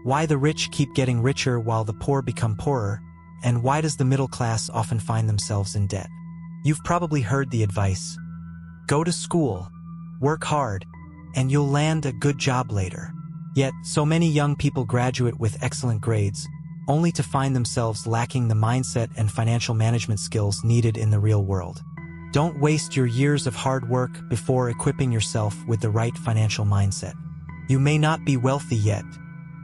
why the rich keep getting richer while the poor become poorer, and why does the middle class often find themselves in debt. You've probably heard the advice: go to school, work hard, and you'll land a good job later. Yet, so many young people graduate with excellent grades, only to find themselves lacking the mindset and financial management skills needed in the real world. Don't waste your years of hard work before equipping yourself with the right financial mindset. You may not be wealthy yet,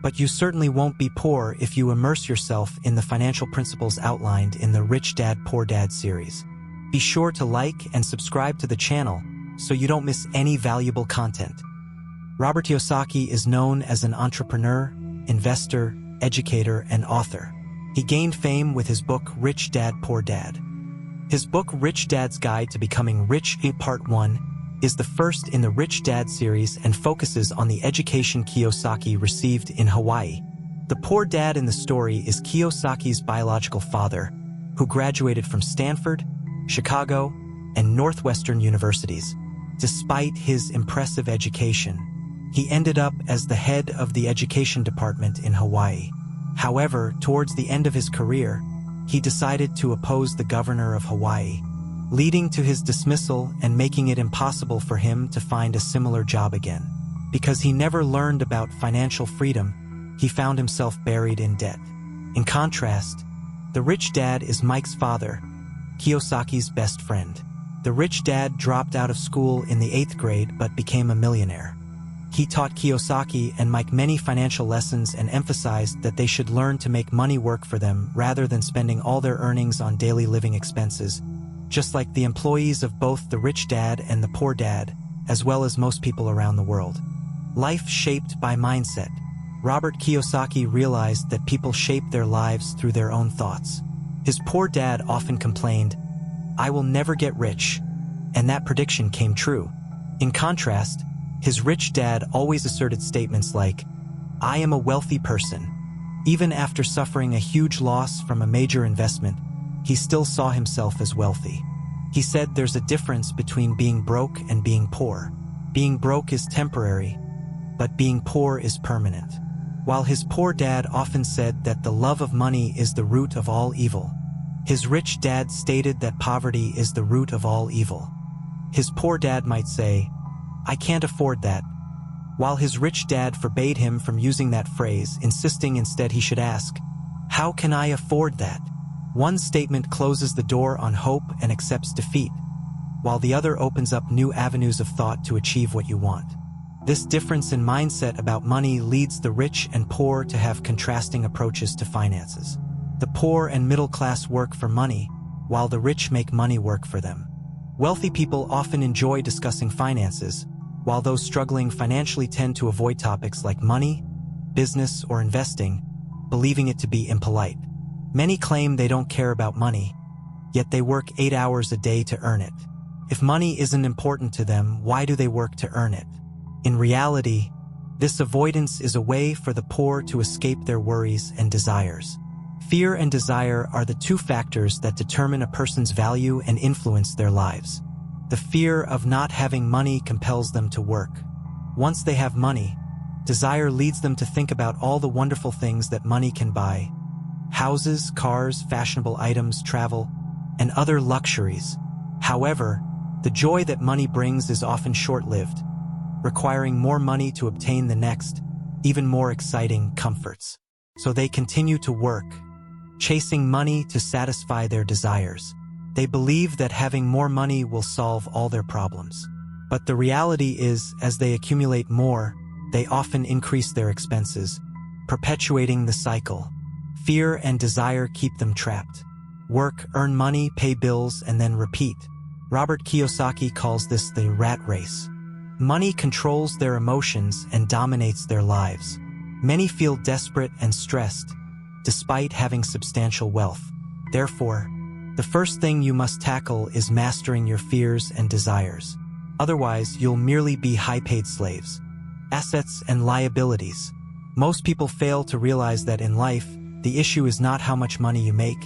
but you certainly won't be poor if you immerse yourself in the financial principles outlined in the Rich Dad Poor Dad series. Be sure to like and subscribe to the channel so you don't miss any valuable content. Robertiyosaki is known as an entrepreneur, investor, educator, and author. He gained fame with his book Rich Dad Poor Dad. His book Rich Dad's Guide to Becoming Rich Part 1 is the first in the Rich Dad series and focuses on the education Kiyosaki received in Hawaii. The poor dad in the story is Kiyosaki's biological father, who graduated from Stanford, Chicago, and Northwestern universities. Despite his impressive education, he ended up as the head of the education department in Hawaii. However, towards the end of his career, he decided to oppose the governor of Hawaii, leading to his dismissal and making it impossible for him to find a similar job again. Because he never learned about financial freedom, he found himself buried in debt. In contrast, the rich dad is Mike's father, Kiyosaki's best friend. The rich dad dropped out of school in the 8th grade but became a millionaire. He taught Kiyosaki and Mike many financial lessons and emphasized that they should learn to make money work for them rather than spending all their earnings on daily living expenses, just like the employees of both the rich dad and the poor dad, as well as most people around the world. Life shaped by mindset. Robert Kiyosaki realized that people shape their lives through their own thoughts. His poor dad often complained, "I will never get rich," and that prediction came true. In contrast, his rich dad always asserted statements like, "I am a wealthy person." Even after suffering a huge loss from a major investment, he still saw himself as wealthy. He said there's a difference between being broke and being poor. Being broke is temporary, but being poor is permanent. While his poor dad often said that the love of money is the root of all evil, his rich dad stated that poverty is the root of all evil. His poor dad might say, "I can't afford that," while his rich dad forbade him from using that phrase, insisting instead he should ask, "How can I afford that?" One statement closes the door on hope and accepts defeat, while the other opens up new avenues of thought to achieve what you want. This difference in mindset about money leads the rich and poor to have contrasting approaches to finances. The poor and middle class work for money, while the rich make money work for them. Wealthy people often enjoy discussing finances, while those struggling financially tend to avoid topics like money, business, or investing, believing it to be impolite. Many claim they don't care about money, yet they work 8 hours a day to earn it. If money isn't important to them, why do they work to earn it? In reality, this avoidance is a way for the poor to escape their worries and desires. Fear and desire are the two factors that determine a person's value and influence their lives. The fear of not having money compels them to work. Once they have money, desire leads them to think about all the wonderful things that money can buy: houses, cars, fashionable items, travel, and other luxuries. However, the joy that money brings is often short-lived, requiring more money to obtain the next, even more exciting comforts. So they continue to work, chasing money to satisfy their desires. They believe that having more money will solve all their problems. But the reality is, as they accumulate more, they often increase their expenses, perpetuating the cycle. Fear and desire keep them trapped. Work, earn money, pay bills, and then repeat. Robert Kiyosaki calls this the rat race. Money controls their emotions and dominates their lives. Many feel desperate and stressed, despite having substantial wealth. Therefore, the first thing you must tackle is mastering your fears and desires. Otherwise, you'll merely be high-paid slaves. Assets and liabilities. Most people fail to realize that in life, the issue is not how much money you make,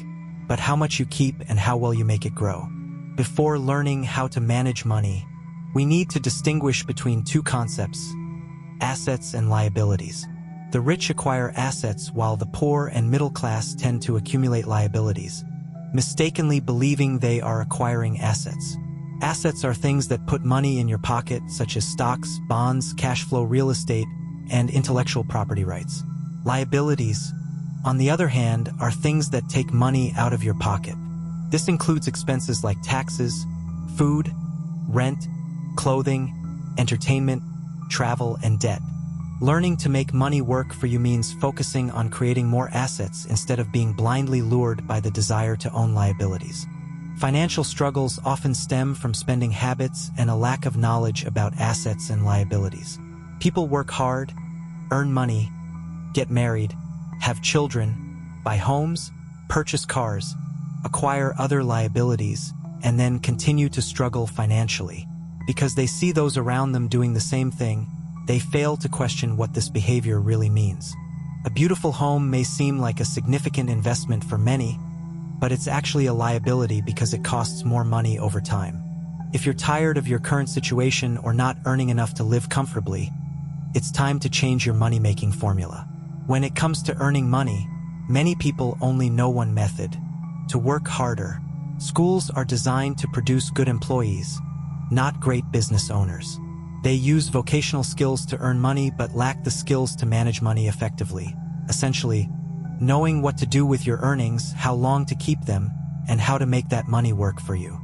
but how much you keep and how well you make it grow. Before learning how to manage money, we need to distinguish between two concepts: assets and liabilities. The rich acquire assets while the poor and middle class tend to accumulate liabilities, mistakenly believing they are acquiring assets. Assets are things that put money in your pocket, such as stocks, bonds, cash flow, real estate, and intellectual property rights. Liabilities, on the other hand, are things that take money out of your pocket. This includes expenses like taxes, food, rent, clothing, entertainment, travel, and debt. Learning to make money work for you means focusing on creating more assets instead of being blindly lured by the desire to own liabilities. Financial struggles often stem from spending habits and a lack of knowledge about assets and liabilities. People work hard, earn money, get married, have children, buy homes, purchase cars, acquire other liabilities, and then continue to struggle financially. Because they see those around them doing the same thing, they fail to question what this behavior really means. A beautiful home may seem like a significant investment for many, but it's actually a liability because it costs more money over time. If you're tired of your current situation or not earning enough to live comfortably, it's time to change your money-making formula. When it comes to earning money, many people only know one method: to work harder. Schools are designed to produce good employees, not great business owners. They use vocational skills to earn money but lack the skills to manage money effectively. Essentially, knowing what to do with your earnings, how long to keep them, and how to make that money work for you.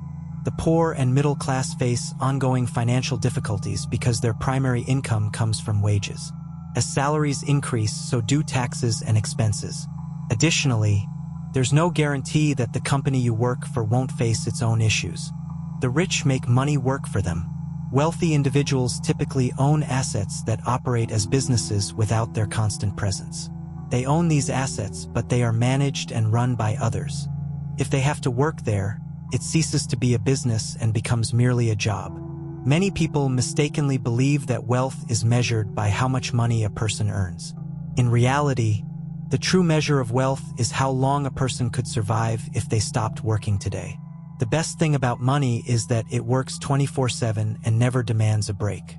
The poor and middle class face ongoing financial difficulties because their primary income comes from wages. As salaries increase, so do taxes and expenses. Additionally, there's no guarantee that the company you work for won't face its own issues. The rich make money work for them. Wealthy individuals typically own assets that operate as businesses without their constant presence. They own these assets, but they are managed and run by others. If they have to work there, it ceases to be a business and becomes merely a job. Many people mistakenly believe that wealth is measured by how much money a person earns. In reality, the true measure of wealth is how long a person could survive if they stopped working today. The best thing about money is that it works 24/7 and never demands a break.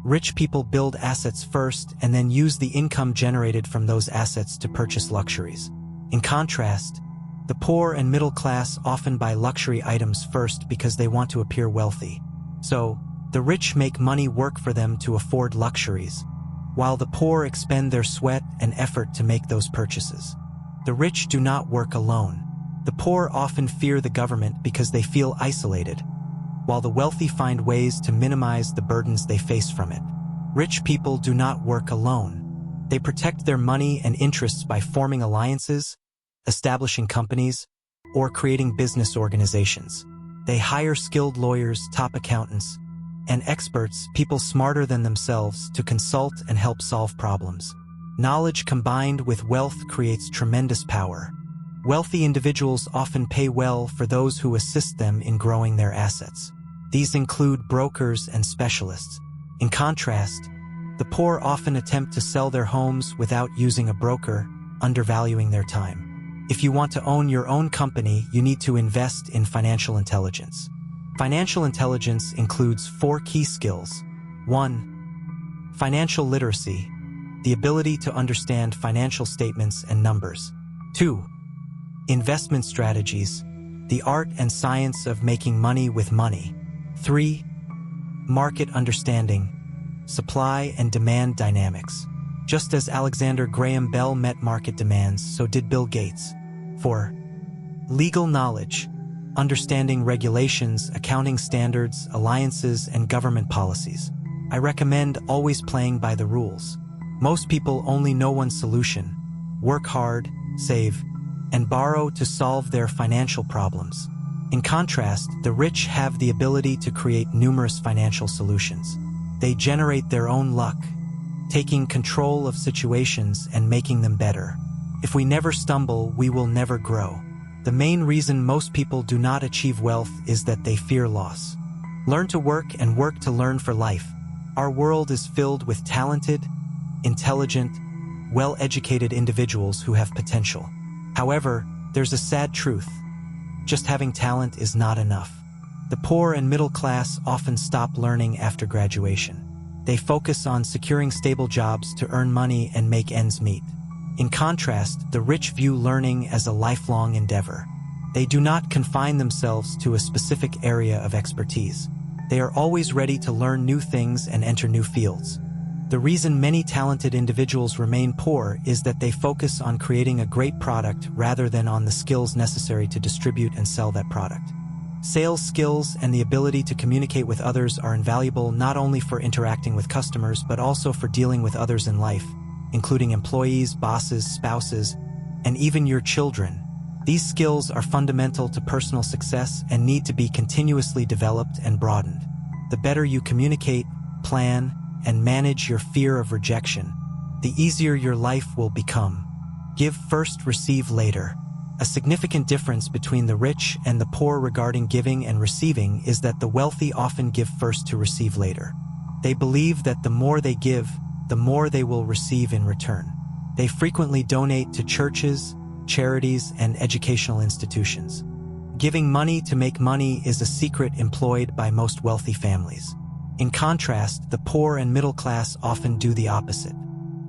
Rich people build assets first and then use the income generated from those assets to purchase luxuries. In contrast, the poor and middle class often buy luxury items first because they want to appear wealthy. So, the rich make money work for them to afford luxuries, while the poor expend their sweat and effort to make those purchases. The rich do not work alone. The poor often fear the government because they feel isolated, while the wealthy find ways to minimize the burdens they face from it. Rich people do not work alone. They protect their money and interests by forming alliances, establishing companies, or creating business organizations. They hire skilled lawyers, top accountants, and experts, people smarter than themselves, to consult and help solve problems. Knowledge combined with wealth creates tremendous power. Wealthy individuals often pay well for those who assist them in growing their assets. These include brokers and specialists. In contrast, the poor often attempt to sell their homes without using a broker, undervaluing their time. If you want to own your own company, you need to invest in financial intelligence. Financial intelligence includes 4 key skills. 1. Financial literacy, the ability to understand financial statements and numbers. 2. Investment strategies, the art and science of making money with money. 3. Market understanding, supply and demand dynamics. Just as Alexander Graham Bell met market demands, so did Bill Gates. 4. Legal knowledge, understanding regulations, accounting standards, alliances, and government policies. I recommend always playing by the rules. Most people only know one solution: work hard, save, and borrow to solve their financial problems. In contrast, the rich have the ability to create numerous financial solutions. They generate their own luck, taking control of situations and making them better. If we never stumble, we will never grow. The main reason most people do not achieve wealth is that they fear loss. Learn to work and work to learn for life. Our world is filled with talented, intelligent, well-educated individuals who have potential. However, there's a sad truth. Just having talent is not enough. The poor and middle class often stop learning after graduation. They focus on securing stable jobs to earn money and make ends meet. In contrast, the rich view learning as a lifelong endeavor. They do not confine themselves to a specific area of expertise. They are always ready to learn new things and enter new fields. The reason many talented individuals remain poor is that they focus on creating a great product rather than on the skills necessary to distribute and sell that product. Sales skills and the ability to communicate with others are invaluable not only for interacting with customers but also for dealing with others in life, including employees, bosses, spouses, and even your children. These skills are fundamental to personal success and need to be continuously developed and broadened. The better you communicate, plan, and manage your fear of rejection, the easier your life will become. Give first, receive later. A significant difference between the rich and the poor regarding giving and receiving is that the wealthy often give first to receive later. They believe that the more they give, the more they will receive in return. They frequently donate to churches, charities, and educational institutions. Giving money to make money is a secret employed by most wealthy families. In contrast, the poor and middle class often do the opposite.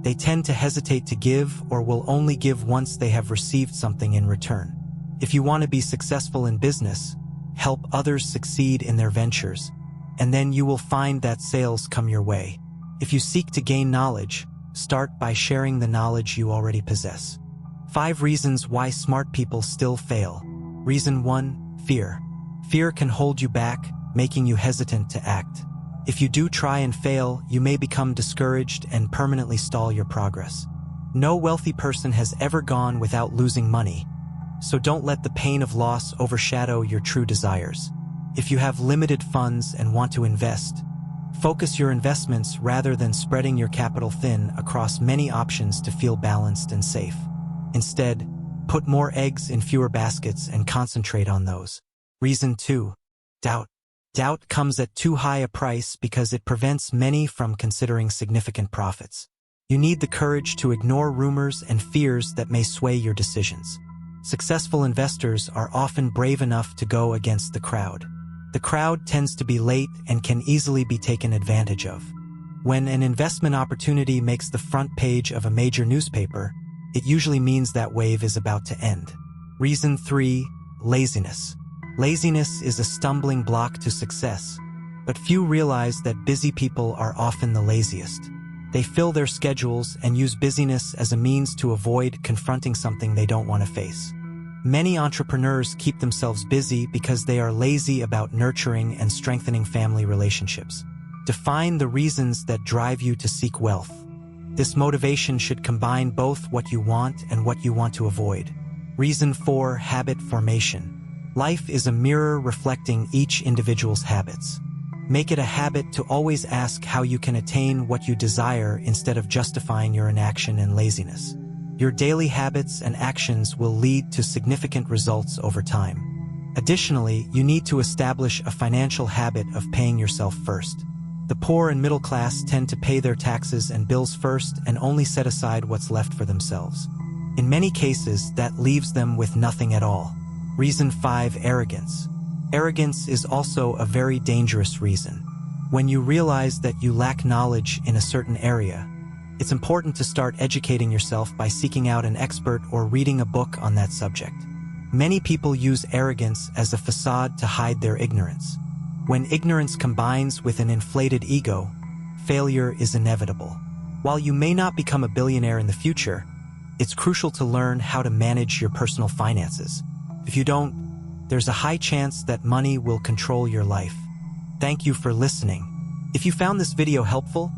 They tend to hesitate to give or will only give once they have received something in return. If you want to be successful in business, help others succeed in their ventures, and then you will find that sales come your way. If you seek to gain knowledge, start by sharing the knowledge you already possess. 5 reasons why smart people still fail. Reason 1, fear. Fear can hold you back, making you hesitant to act. If you do try and fail, you may become discouraged and permanently stall your progress. No wealthy person has ever gone without losing money, so don't let the pain of loss overshadow your true desires. If you have limited funds and want to invest, focus your investments rather than spreading your capital thin across many options to feel balanced and safe. Instead, put more eggs in fewer baskets and concentrate on those. Reason 2, doubt. Doubt comes at too high a price because it prevents many from considering significant profits. You need the courage to ignore rumors and fears that may sway your decisions. Successful investors are often brave enough to go against the crowd. The crowd tends to be late and can easily be taken advantage of. When an investment opportunity makes the front page of a major newspaper, it usually means that wave is about to end. Reason 3, laziness. Laziness is a stumbling block to success, but few realize that busy people are often the laziest. They fill their schedules and use busyness as a means to avoid confronting something they don't want to face. Many entrepreneurs keep themselves busy because they are lazy about nurturing and strengthening family relationships. Define the reasons that drive you to seek wealth. This motivation should combine both what you want and what you want to avoid. Reason 4, habit formation. Life is a mirror reflecting each individual's habits. Make it a habit to always ask how you can attain what you desire instead of justifying your inaction and laziness. Your daily habits and actions will lead to significant results over time. Additionally, you need to establish a financial habit of paying yourself first. The poor and middle class tend to pay their taxes and bills first and only set aside what's left for themselves. In many cases, that leaves them with nothing at all. Reason 5, arrogance. Arrogance is also a very dangerous reason. When you realize that you lack knowledge in a certain area, it's important to start educating yourself by seeking out an expert or reading a book on that subject. Many people use arrogance as a facade to hide their ignorance. When ignorance combines with an inflated ego, failure is inevitable. While you may not become a billionaire in the future, it's crucial to learn how to manage your personal finances. If you don't, there's a high chance that money will control your life. Thank you for listening. If you found this video helpful,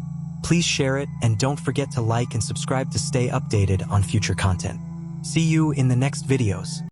please share it and don't forget to like and subscribe to stay updated on future content. See you in the next videos.